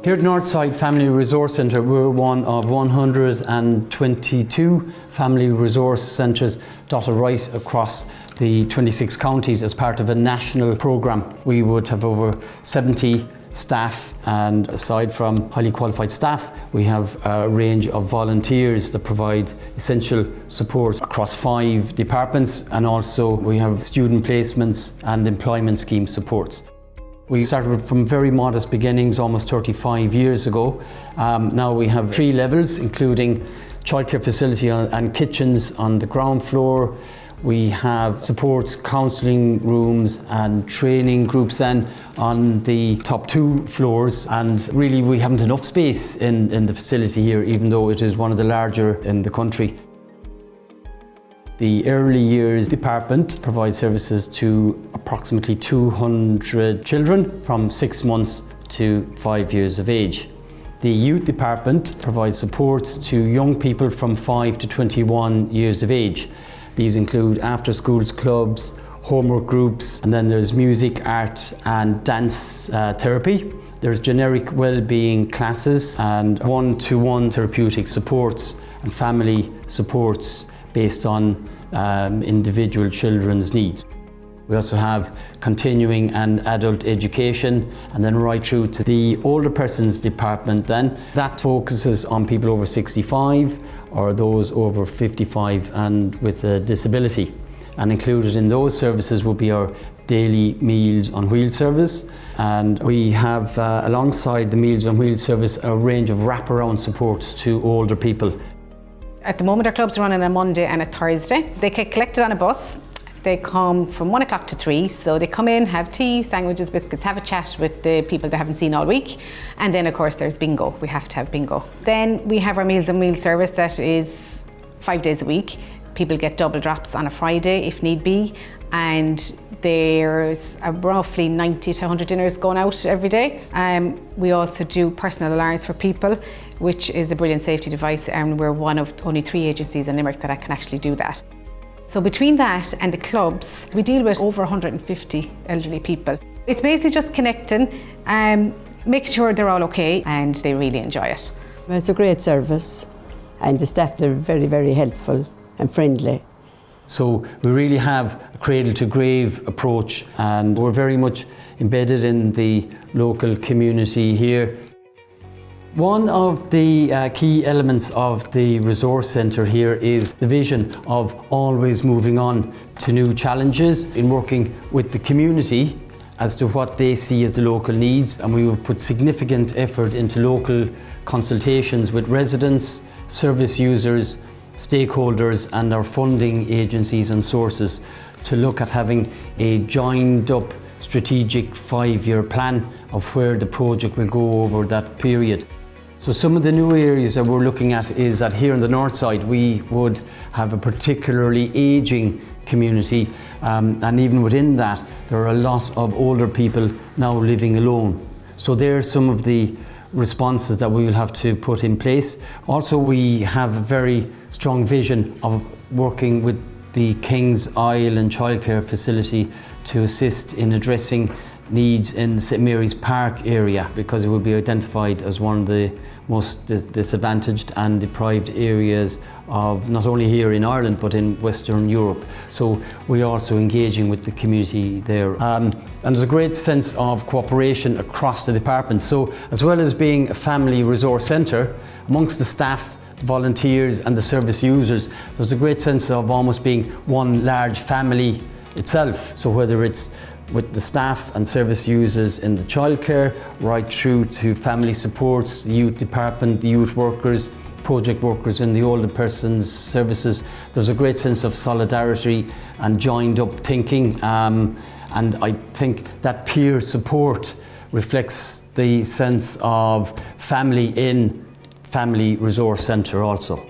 Here at Northside Family Resource Centre, we're one of 122 family resource centres dotted right across the 26 counties as part of a national programme. We would have over 70 staff, and aside from highly qualified staff, we have a range of volunteers that provide essential support across 5 departments, and also we have student placements and employment scheme supports. We started from very modest beginnings almost 35 years ago. Now we have 3 levels, including childcare facility and kitchens on the ground floor. We have supports, counselling rooms and training groups then on the top 2 floors, and really we haven't enough space in the facility here, even though it is one of the larger in the country. The early years department provides services to approximately 200 children from 6 months to 5 years of age. The youth department provides support to young people from 5 to 21 years of age. These include after schools clubs, homework groups, and then there's music, art and dance therapy. There's generic well-being classes and one-to-one therapeutic supports and family supports based on individual children's needs. We also have continuing and adult education, and then right through to the older persons department then. That focuses on people over 65 or those over 55 and with a disability. And included in those services will be our daily Meals on Wheels service. And we have, alongside the Meals on Wheels service, a range of wraparound supports to older people. At the moment our clubs are running on a Monday and a Thursday. They get collected on a bus. They come from 1 o'clock to 3, so they come in, have tea, sandwiches, biscuits, have a chat with the people they haven't seen all week, and then of course there's bingo. We have to have bingo. Then we have our Meals on Wheels service that is 5 days a week. People get double drops on a Friday if need be, and there's roughly 90 to 100 dinners going out every day. We also do personal alarms for people, which is a brilliant safety device, and we're one of only 3 agencies in Limerick that can actually do that. So between that and the clubs, we deal with over 150 elderly people. It's basically just connecting, making sure they're all okay, and they really enjoy it. It's a great service, and the staff are very, very helpful and friendly. So we really have a cradle-to-grave approach, and we're very much embedded in the local community here. One of the key elements of the resource centre here is the vision of always moving on to new challenges in working with the community as to what they see as the local needs, and we will put significant effort into local consultations with residents, service users, stakeholders and our funding agencies and sources to look at having a joined up strategic 5-year plan of where the project will go over that period. So some of the new areas that we're looking at is that here on the north side we would have a particularly ageing community, and even within that there are a lot of older people now living alone. So there are some of the responses that we will have to put in place. Also, we have a very strong vision of working with the King's Isle and childcare facility to assist in addressing needs in the St Mary's Park area, because it will be identified as one of the most disadvantaged and deprived areas of not only here in Ireland but in Western Europe. So we're also engaging with the community there. And there's a great sense of cooperation across the department. So as well as being a family resource centre, amongst the staff, volunteers and the service users, there's a great sense of almost being one large family itself. So whether it's with the staff and service users in the childcare, right through to family supports, the youth department, the youth workers, project workers in the older persons services, there's a great sense of solidarity and joined up thinking, and I think that peer support reflects the sense of family in Family Resource Centre also.